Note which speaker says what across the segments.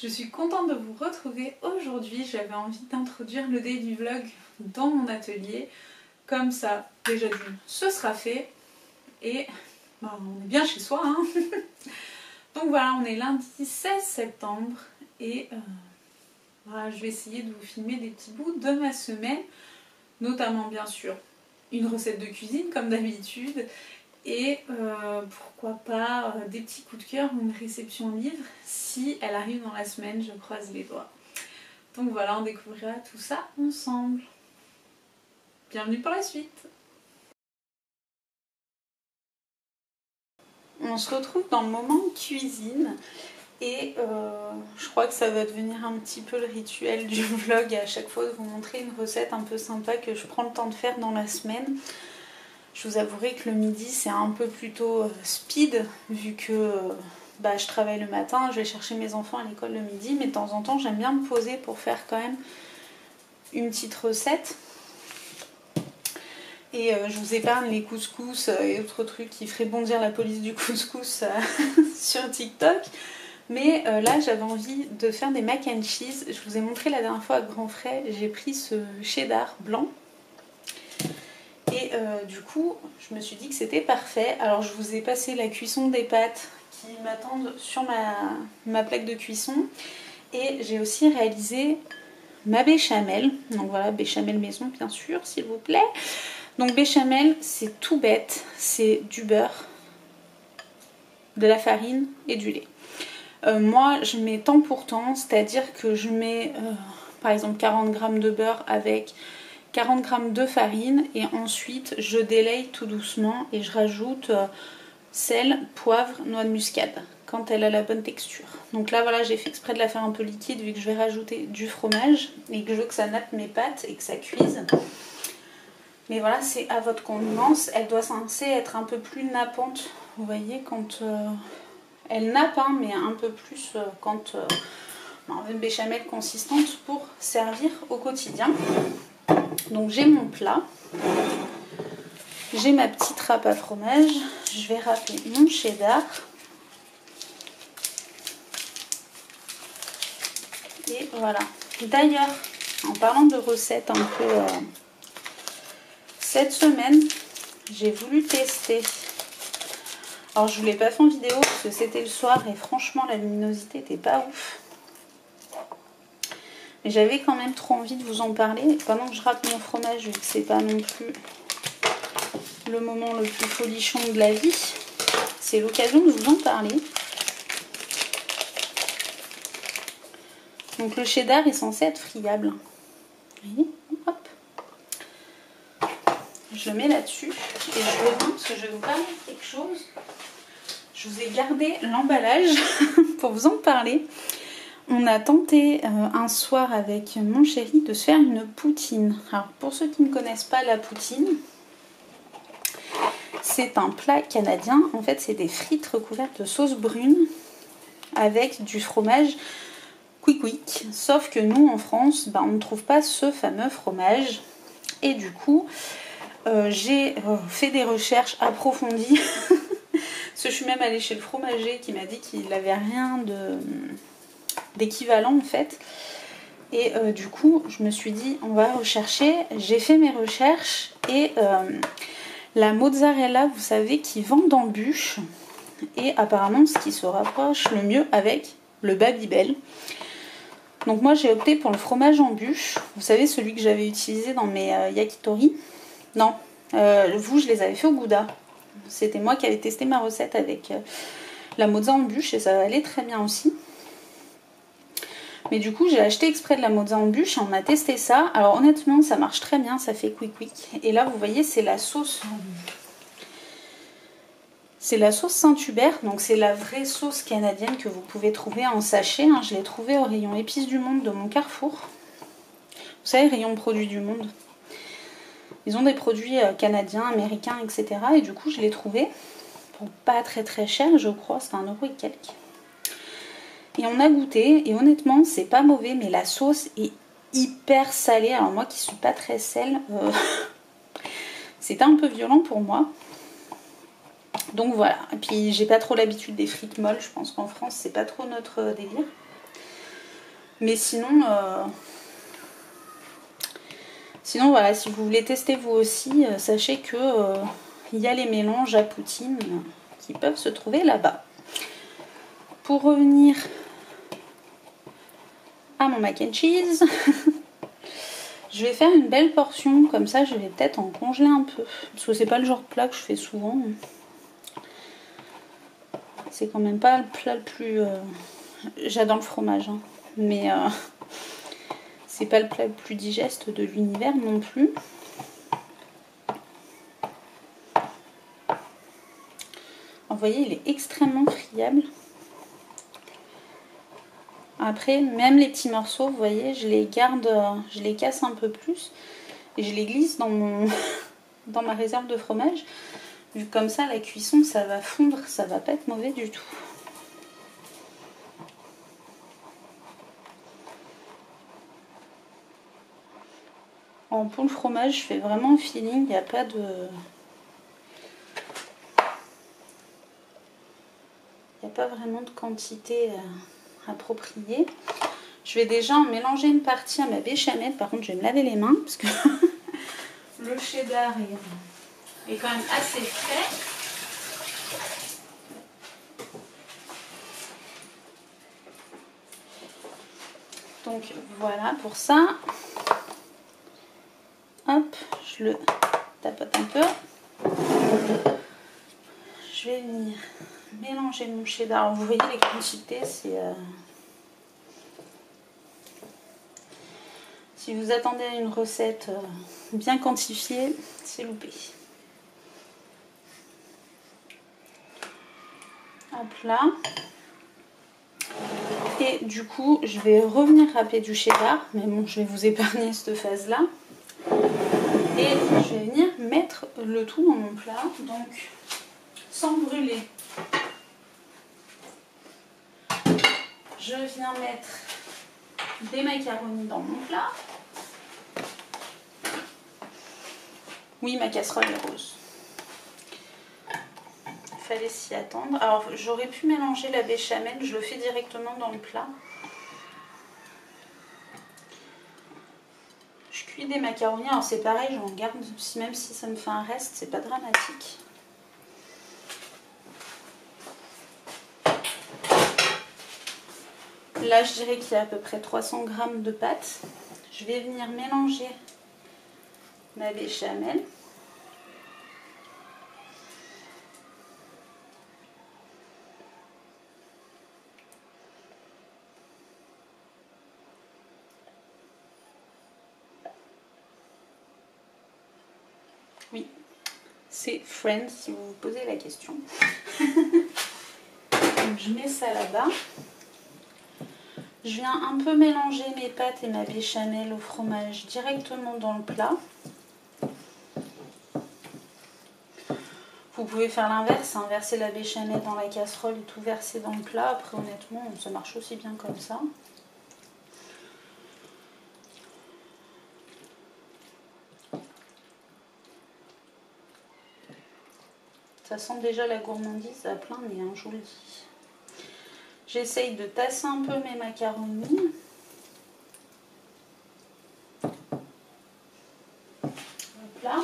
Speaker 1: Je suis contente de vous retrouver aujourd'hui. J'avais envie d'introduire le daily vlog dans mon atelier. Comme ça, déjà d'une, ce sera fait. Et on est bien chez soi. Hein. Donc voilà, on est lundi 16 septembre. Et voilà, je vais essayer de vous filmer des petits bouts de ma semaine. Notamment bien sûr une recette de cuisine comme d'habitude. Et pourquoi pas des petits coups de cœur ou une réception livre si elle arrive dans la semaine, je croise les doigts. Donc voilà, on découvrira tout ça ensemble. Bienvenue pour la suite. On se retrouve dans le moment cuisine et je crois que ça va devenir un petit peu le rituel du vlog à chaque fois de vous montrer une recette un peu sympa que je prends le temps de faire dans la semaine. Je vous avouerai que le midi c'est un peu plutôt speed vu que je travaille le matin, je vais chercher mes enfants à l'école le midi, mais de temps en temps j'aime bien me poser pour faire quand même une petite recette. Et je vous épargne les couscous et autres trucs qui feraient bondir la police du couscous sur TikTok. Mais là j'avais envie de faire des mac and cheese. Je vous ai montré la dernière fois à Grand Frais, j'ai pris ce cheddar blanc. Et du coup, je me suis dit que c'était parfait. Alors je vous ai passé la cuisson des pâtes qui m'attendent sur ma plaque de cuisson. Et j'ai aussi réalisé ma béchamel. Donc voilà, béchamel maison bien sûr, s'il vous plaît. Donc béchamel, c'est tout bête. C'est du beurre, de la farine et du lait. Moi, je mets temps pour temps, c'est-à-dire que je mets par exemple 40 g de beurre avec 40 g de farine et ensuite je délaye tout doucement et je rajoute sel, poivre, noix de muscade quand elle a la bonne texture. Donc là voilà, j'ai fait exprès de la faire un peu liquide vu que je vais rajouter du fromage et que je veux que ça nappe mes pâtes et que ça cuise. Mais voilà, c'est à votre convenance. Elle doit censée être un peu plus nappante, vous voyez, quand elle nappe, hein, mais un peu plus quand on veut une béchamel consistante pour servir au quotidien. Donc j'ai mon plat, j'ai ma petite râpe à fromage, je vais râper mon cheddar et voilà. D'ailleurs, en parlant de recettes un peu cette semaine, j'ai voulu tester. Alors je ne vous l'ai pas fait en vidéo parce que c'était le soir et franchement la luminosité n'était pas ouf. Mais j'avais quand même trop envie de vous en parler. Et pendant que je râpe mon fromage, vu que c'est pas non plus le moment le plus folichon de la vie, c'est l'occasion de vous en parler. Donc le cheddar est censé être friable. Vous voyez, hop. Je le mets là-dessus et je reviens parce que je vais vous parler de quelque chose. Je vous ai gardé l'emballage pour vous en parler. On a tenté un soir avec mon chéri de se faire une poutine. Alors pour ceux qui ne connaissent pas la poutine, c'est un plat canadien. En fait c'est des frites recouvertes de sauce brune avec du fromage quick. Sauf que nous en France, on ne trouve pas ce fameux fromage. Et du coup, j'ai fait des recherches approfondies. Parce que je suis même allée chez le fromager qui m'a dit qu'il n'avait rien d'équivalent en fait. Et du coup je me suis dit on va rechercher. J'ai fait mes recherches et la mozzarella, vous savez, qui vend en bûche, et apparemment ce qui se rapproche le mieux avec le Babybel. Donc moi j'ai opté pour le fromage en bûche, vous savez, celui que j'avais utilisé dans mes yakitori. Non, vous, je les avais fait au Gouda. C'était moi qui avais testé ma recette avec la mozza en bûche et ça allait très bien aussi. Mais du coup j'ai acheté exprès de la mozza en bûche et on a testé ça. Alors honnêtement ça marche très bien, ça fait quick. Et là vous voyez c'est la sauce. C'est la sauce Saint-Hubert, donc c'est la vraie sauce canadienne que vous pouvez trouver en sachet. Hein. Je l'ai trouvée au rayon épices du monde de mon Carrefour. Vous savez, rayon produits du monde. Ils ont des produits canadiens, américains, etc. Et du coup je l'ai trouvée pour pas très cher, je crois, c'était 1 € et quelques. Et on a goûté et honnêtement c'est pas mauvais, mais la sauce est hyper salée. Alors moi qui suis pas très sel, c'était un peu violent pour moi. Donc voilà, et puis j'ai pas trop l'habitude des frites molles, je pense qu'en France c'est pas trop notre délire. Mais sinon, sinon voilà, si vous voulez tester vous aussi, sachez que il y a les mélanges à poutine qui peuvent se trouver là-bas. Pour revenir à mon mac and cheese, je vais faire une belle portion, comme ça je vais peut-être en congeler un peu. Parce que c'est pas le genre de plat que je fais souvent. C'est quand même pas le plat le plus... J'adore le fromage, hein, mais c'est pas le plat le plus digeste de l'univers non plus. Vous voyez, il est extrêmement friable. Après, même les petits morceaux, vous voyez, je les garde, je les casse un peu plus et je les glisse dans mon dans ma réserve de fromage. Vu comme ça, la cuisson, ça va fondre, ça va pas être mauvais du tout. Pour le fromage, je fais vraiment au feeling, il n'y a pas de... Il n'y a pas vraiment de quantité appropriée. Je vais déjà en mélanger une partie à ma béchamel. Par contre, je vais me laver les mains parce que le cheddar est quand même assez frais. Donc voilà pour ça. Hop, je le tapote un peu. Je vais venir mélanger mon cheddar. Alors, vous voyez les quantités, c'est... Si vous attendez à une recette bien quantifiée, c'est loupé. Hop là. Et du coup, je vais revenir râper du cheddar. Mais bon, je vais vous épargner cette phase-là. Et je vais venir mettre le tout dans mon plat. Donc, sans brûler. Je viens mettre des macaronis dans mon plat. Oui, ma casserole est rose. Il fallait s'y attendre. Alors, j'aurais pu mélanger la béchamel. Je le fais directement dans le plat. Je cuis des macaronis. Alors, c'est pareil, j'en garde. Même si ça me fait un reste, c'est pas dramatique. Là, je dirais qu'il y a à peu près 300 g de pâte. Je vais venir mélanger ma béchamel. Oui, c'est Friends si vous vous posez la question. Donc, je mets ça là-bas. Je viens un peu mélanger mes pâtes et ma béchamel au fromage directement dans le plat. Vous pouvez faire l'inverse, hein, verser la béchamel dans la casserole et tout verser dans le plat. Après, honnêtement, ça marche aussi bien comme ça. Ça sent déjà la gourmandise à plein nez, hein, je vous le dis. J'essaye de tasser un peu mes macaronis. Hop là.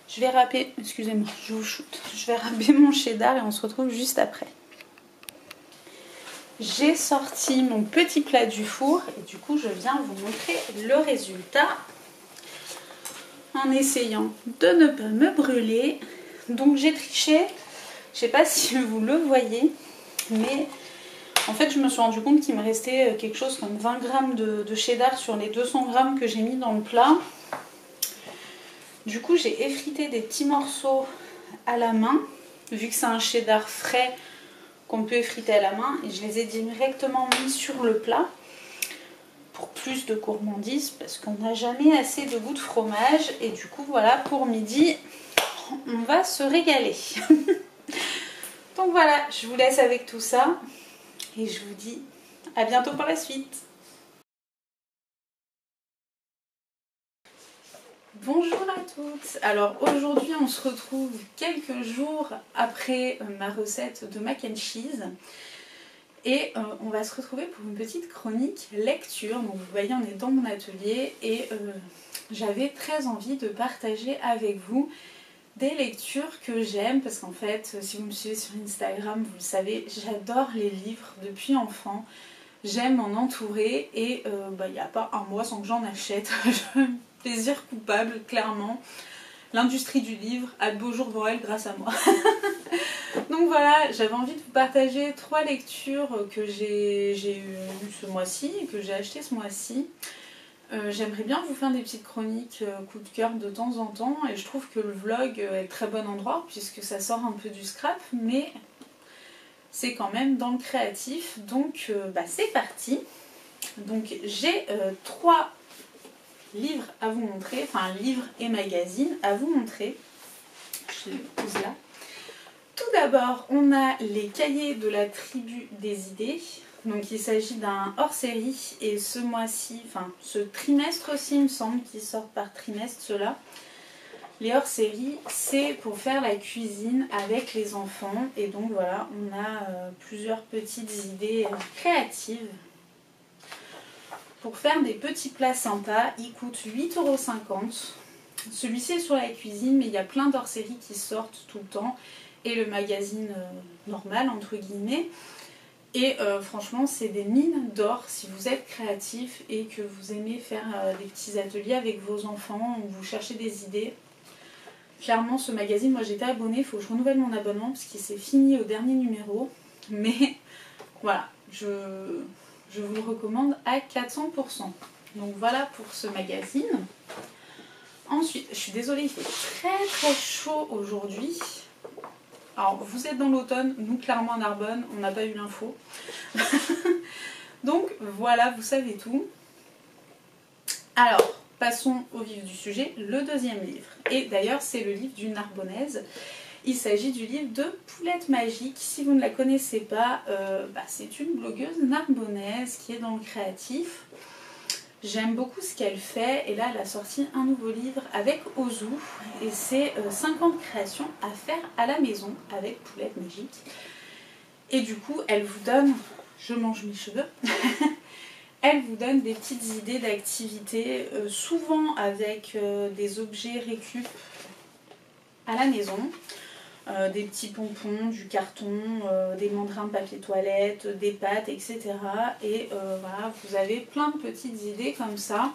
Speaker 1: Je vais râper, excusez-moi, je vous shoot. Je vais râper mon cheddar et on se retrouve juste après. J'ai sorti mon petit plat du four et du coup je viens vous montrer le résultat en essayant de ne pas me brûler. Donc j'ai triché. Je sais pas si vous le voyez, mais en fait je me suis rendu compte qu'il me restait quelque chose comme 20 g de cheddar sur les 200 g que j'ai mis dans le plat. Du coup j'ai effrité des petits morceaux à la main, vu que c'est un cheddar frais qu'on peut effriter à la main, et je les ai directement mis sur le plat pour plus de gourmandise, parce qu'on n'a jamais assez de goût de fromage. Et du coup voilà, pour midi on va se régaler. Donc voilà, je vous laisse avec tout ça et je vous dis à bientôt pour la suite. Bonjour à toutes. Alors aujourd'hui on se retrouve quelques jours après ma recette de mac and cheese Et on va se retrouver pour une petite chronique lecture. Donc vous voyez, on est dans mon atelier et j'avais très envie de partager avec vous des lectures que j'aime, parce qu'en fait, si vous me suivez sur Instagram, vous le savez, j'adore les livres depuis enfant. J'aime m'en entourer et il n'y a pas un mois sans que j'en achète. Plaisir coupable, clairement. L'industrie du livre a de beaux jours devant elle grâce à moi. Donc voilà, j'avais envie de vous partager 3 lectures que j'ai eues ce mois-ci, que j'ai achetées ce mois-ci. J'aimerais bien vous faire des petites chroniques coup de cœur de temps en temps, et je trouve que le vlog est le très bon endroit puisque ça sort un peu du scrap, mais c'est quand même dans le créatif. Donc c'est parti. Donc j'ai 3 livres à vous montrer, enfin livres et magazines à vous montrer. Je les pose là. Tout d'abord, on a les cahiers de la tribu des idées. Donc il s'agit d'un hors-série et ce mois-ci, enfin ce trimestre-ci il me semble qu'ils sortent par trimestre ceux-là. Les hors-séries, c'est pour faire la cuisine avec les enfants et donc voilà, on a plusieurs petites idées créatives pour faire des petits plats sympas. Il coûte 8,50 €. Celui-ci est sur la cuisine, mais il y a plein d'hors-séries qui sortent tout le temps et le magazine normal entre guillemets. Et franchement, c'est des mines d'or si vous êtes créatif et que vous aimez faire des petits ateliers avec vos enfants ou vous cherchez des idées. Clairement, ce magazine, moi j'étais abonnée, il faut que je renouvelle mon abonnement parce qu'il s'est fini au dernier numéro. Mais voilà, je vous le recommande à 400%. Donc voilà pour ce magazine. Ensuite, je suis désolée, il fait très chaud aujourd'hui. Alors, vous êtes dans l'automne, nous clairement à Narbonne, on n'a pas eu l'info. Donc voilà, vous savez tout. Alors, passons au vif du sujet, le deuxième livre. Et d'ailleurs, c'est le livre d'une Narbonnaise. Il s'agit du livre de Poulette Magique. Si vous ne la connaissez pas, c'est une blogueuse narbonnaise qui est dans le créatif. J'aime beaucoup ce qu'elle fait et là elle a sorti un nouveau livre avec Ozu et c'est 50 créations à faire à la maison avec Poulette Magique. Et du coup elle vous donne, je mange mes cheveux, elle vous donne des petites idées d'activités, souvent avec des objets récup à la maison. Des petits pompons, du carton, des mandrins de papier toilette, des pâtes, etc. Et voilà, vous avez plein de petites idées comme ça.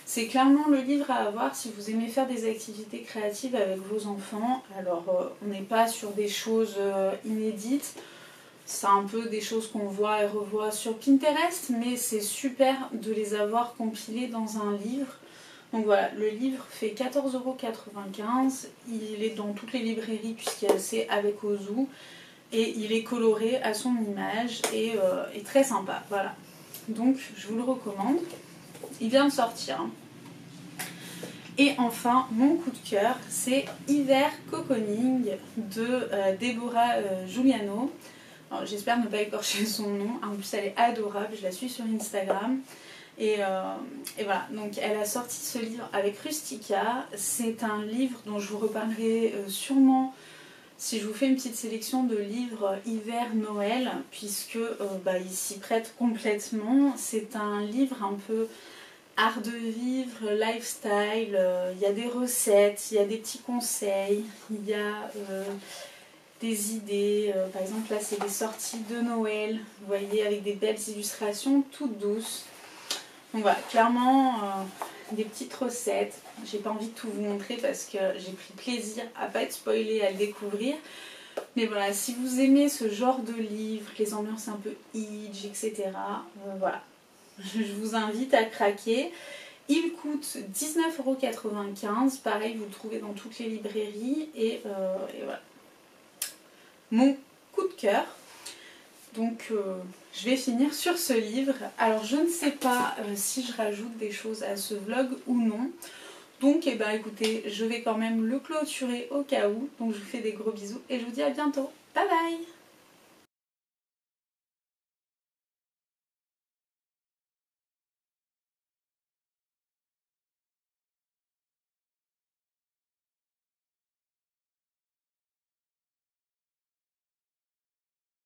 Speaker 1: C'est clairement le livre à avoir si vous aimez faire des activités créatives avec vos enfants. Alors, on n'est pas sur des choses inédites. C'est un peu des choses qu'on voit et revoit sur Pinterest, mais c'est super de les avoir compilées dans un livre. Donc voilà, le livre fait 14,95 €, il est dans toutes les librairies puisqu'il avec Ozu et il est coloré à son image et très sympa, voilà. Donc je vous le recommande, il vient de sortir. Et enfin, mon coup de cœur, c'est Hiver Cocooning de Deborah Giuliano. J'espère ne pas écorcher son nom, en plus elle est adorable, je la suis sur Instagram. Et voilà, donc elle a sorti ce livre avec Rustica. C'est un livre dont je vous reparlerai sûrement si je vous fais une petite sélection de livres hiver-Noël, puisque il s'y prête complètement. C'est un livre un peu art de vivre, lifestyle, il y a des recettes, il y a des petits conseils, il y a des idées, par exemple là c'est des sorties de Noël, vous voyez, avec des belles illustrations toutes douces. Donc voilà, clairement des petites recettes. J'ai pas envie de tout vous montrer parce que j'ai pris plaisir à pas être spoilée, à le découvrir. Mais voilà, si vous aimez ce genre de livre, les ambiances un peu kitsch, etc. Voilà, je vous invite à craquer. Il coûte 19,95 €. Pareil, vous le trouvez dans toutes les librairies. Et voilà. Mon coup de cœur. Donc je vais finir sur ce livre. Alors je ne sais pas si je rajoute des choses à ce vlog ou non. Donc écoutez, je vais quand même le clôturer au cas où. Donc je vous fais des gros bisous et je vous dis à bientôt. Bye bye!